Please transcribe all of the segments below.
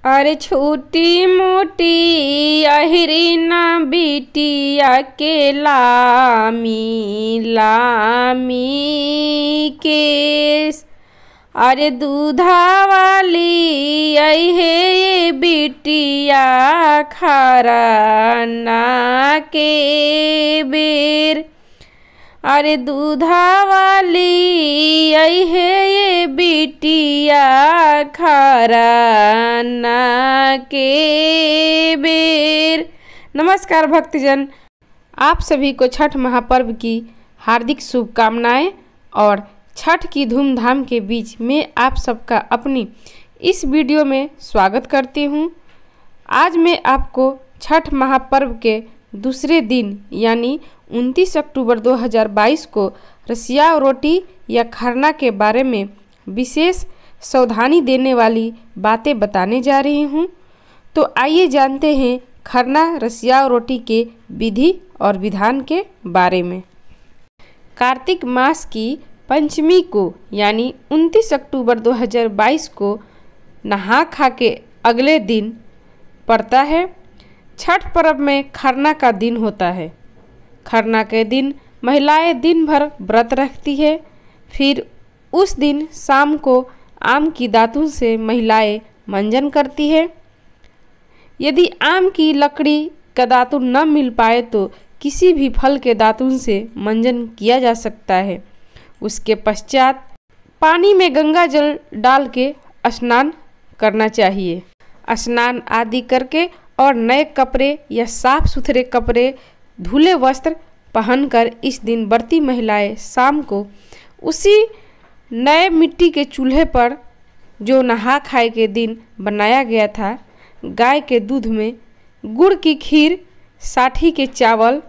अरे छोटी मोटी अहिरी ना बिटिया के लामी लामी केस। अरे दूधा वाली आई है ये बिटिया खरना के बेर। अरे दूधा वाली आई है ये बिटिया खरना के बेर। नमस्कार भक्तजन, आप सभी को छठ महापर्व की हार्दिक शुभकामनाएं। और छठ की धूमधाम के बीच मैं आप सबका अपनी इस वीडियो में स्वागत करती हूं। आज मैं आपको छठ महापर्व के दूसरे दिन यानी 29 अक्टूबर 2022 को रसिया रोटी या खरना के बारे में विशेष सावधानी देने वाली बातें बताने जा रही हूँ। तो आइए जानते हैं खरना रसिया रोटी के विधि और विधान के बारे में। कार्तिक मास की पंचमी को यानी 29 अक्टूबर 2022 को नहा खा के अगले दिन पड़ता है। छठ पर्व में खरना का दिन होता है। खरना के दिन महिलाएं दिन भर व्रत रखती है। फिर उस दिन शाम को आम की दातुन से महिलाएं मंजन करती है। यदि आम की लकड़ी का दातुन न मिल पाए तो किसी भी फल के दातुन से मंजन किया जा सकता है। उसके पश्चात पानी में गंगा जल डाल के स्नान करना चाहिए। स्नान आदि करके और नए कपड़े या साफ सुथरे कपड़े धुले वस्त्र पहनकर इस दिन व्रती महिलाएं शाम को उसी नए मिट्टी के चूल्हे पर जो नहा खाए के दिन बनाया गया था गाय के दूध में गुड़ की खीर साठी के चावल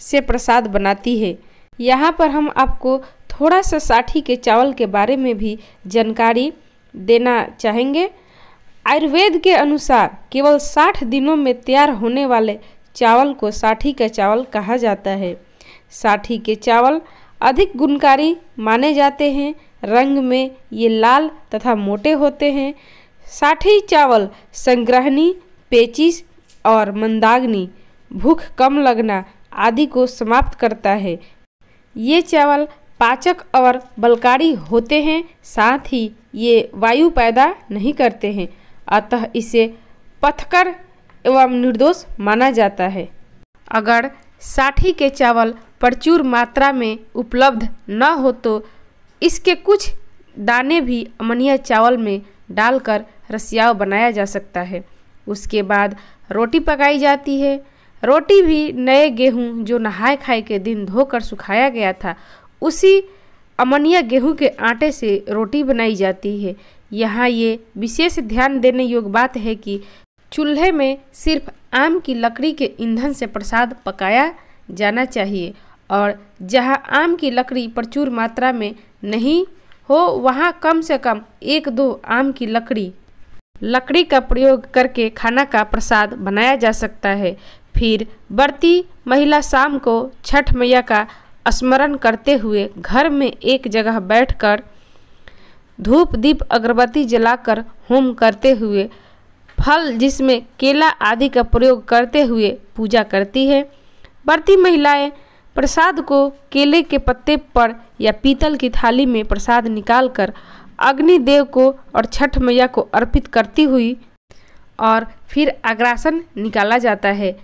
से प्रसाद बनाती है। यहाँ पर हम आपको थोड़ा सा साठी के चावल के बारे में भी जानकारी देना चाहेंगे। आयुर्वेद के अनुसार केवल 60 दिनों में तैयार होने वाले चावल को साठी का चावल कहा जाता है। साठी के चावल अधिक गुणकारी माने जाते हैं। रंग में ये लाल तथा मोटे होते हैं। साठी चावल संग्रहणी, पेचिश और मंदाग्नि, भूख कम लगना आदि को समाप्त करता है। ये चावल पाचक और बलकारी होते हैं, साथ ही ये वायु पैदा नहीं करते हैं, अतः इसे पथकर एवं निर्दोष माना जाता है। अगर साठी के चावल प्रचुर मात्रा में उपलब्ध न हो तो इसके कुछ दाने भी अमनिया चावल में डालकर रसियाव बनाया जा सकता है। उसके बाद रोटी पकाई जाती है। रोटी भी नए गेहूं जो नहाए खाए के दिन धोकर सुखाया गया था उसी अमनिया गेहूं के आटे से रोटी बनाई जाती है। यहाँ ये विशेष ध्यान देने योग्य बात है कि चूल्हे में सिर्फ आम की लकड़ी के ईंधन से प्रसाद पकाया जाना चाहिए और जहाँ आम की लकड़ी प्रचुर मात्रा में नहीं हो वहाँ कम से कम 1-2 आम की लकड़ी का प्रयोग करके खाना का प्रसाद बनाया जा सकता है। फिर व्रती महिला शाम को छठ मैया का स्मरण करते हुए घर में एक जगह बैठकर धूप दीप अगरबत्ती जलाकर होम करते हुए फल जिसमें केला आदि का प्रयोग करते हुए पूजा करती है। व्रती महिलाएं प्रसाद को केले के पत्ते पर या पीतल की थाली में प्रसाद निकालकर अग्निदेव को और छठ मैया को अर्पित करती हुई और फिर अग्रासन निकाला जाता है।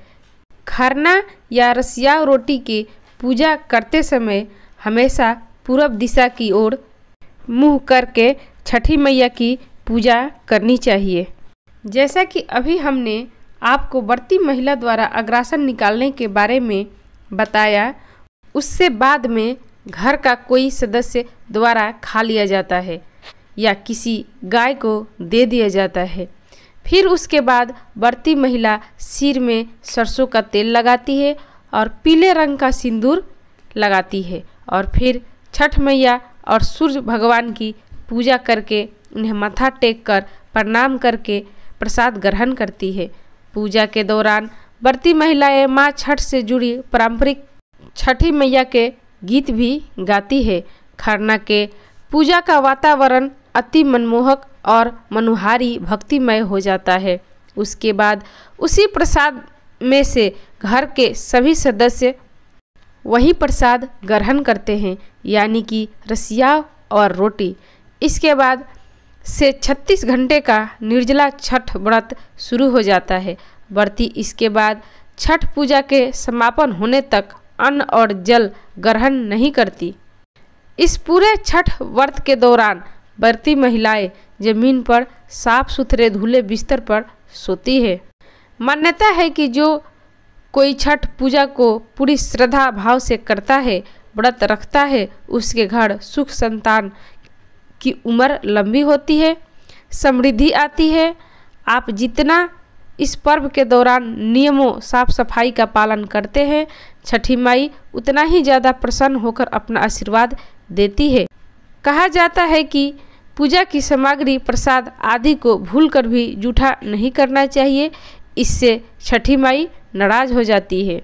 खरना या रसिया रोटी की पूजा करते समय हमेशा पूर्व दिशा की ओर मुँह करके छठी मैया की पूजा करनी चाहिए। जैसा कि अभी हमने आपको व्रती महिला द्वारा अग्रासन निकालने के बारे में बताया, उससे बाद में घर का कोई सदस्य द्वारा खा लिया जाता है या किसी गाय को दे दिया जाता है। फिर उसके बाद व्रती महिला सिर में सरसों का तेल लगाती है और पीले रंग का सिंदूर लगाती है और फिर छठ मैया और सूर्य भगवान की पूजा करके उन्हें माथा टेक कर प्रणाम करके प्रसाद ग्रहण करती है। पूजा के दौरान व्रती महिलाएं माँ छठ से जुड़ी पारंपरिक छठी मैया के गीत भी गाती है। खरना के पूजा का वातावरण अति मनमोहक और मनोहारी भक्तिमय हो जाता है। उसके बाद उसी प्रसाद में से घर के सभी सदस्य वही प्रसाद ग्रहण करते हैं, यानी कि रसिया और रोटी। इसके बाद से 36 घंटे का निर्जला छठ व्रत शुरू हो जाता है। व्रती इसके बाद छठ पूजा के समापन होने तक अन्न और जल ग्रहण नहीं करती। इस पूरे छठ व्रत के दौरान व्रती महिलाएं जमीन पर साफ सुथरे धुले बिस्तर पर सोती है। मान्यता है कि जो कोई छठ पूजा को पूरी श्रद्धा भाव से करता है, व्रत रखता है, उसके घर सुख संतान की उम्र लंबी होती है, समृद्धि आती है। आप जितना इस पर्व के दौरान नियमों साफ सफाई का पालन करते हैं, छठी माई उतना ही ज़्यादा प्रसन्न होकर अपना आशीर्वाद देती है। कहा जाता है कि पूजा की सामग्री प्रसाद आदि को भूलकर भी जूठा नहीं करना चाहिए, इससे छठी माई नाराज हो जाती है।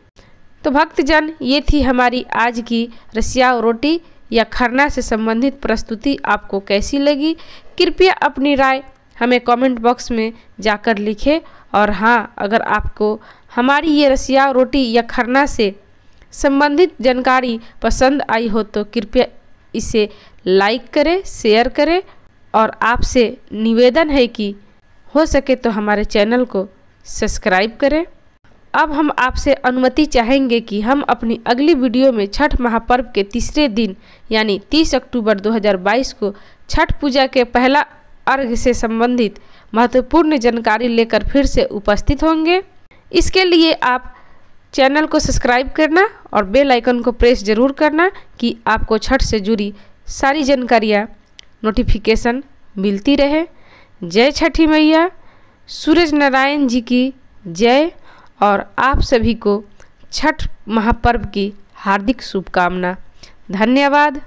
तो भक्तजन, ये थी हमारी आज की रसिया रोटी या खरना से संबंधित प्रस्तुति। आपको कैसी लगी? कृपया अपनी राय हमें कमेंट बॉक्स में जाकर लिखें। और हाँ, अगर आपको हमारी ये रसिया रोटी या खरना से संबंधित जानकारी पसंद आई हो तो कृपया इसे लाइक करें, शेयर करें। और आपसे निवेदन है कि हो सके तो हमारे चैनल को सब्सक्राइब करें। अब हम आपसे अनुमति चाहेंगे कि हम अपनी अगली वीडियो में छठ महापर्व के तीसरे दिन यानी 30 अक्टूबर 2022 को छठ पूजा के पहला अर्घ से संबंधित महत्वपूर्ण जानकारी लेकर फिर से उपस्थित होंगे। इसके लिए आप चैनल को सब्सक्राइब करना और बेल आइकन को प्रेस जरूर करना कि आपको छठ से जुड़ी सारी जानकारियाँ नोटिफिकेशन मिलती रहे। जय छठी मैया, सूरज नारायण जी की जय। और आप सभी को छठ महापर्व की हार्दिक शुभकामना। धन्यवाद।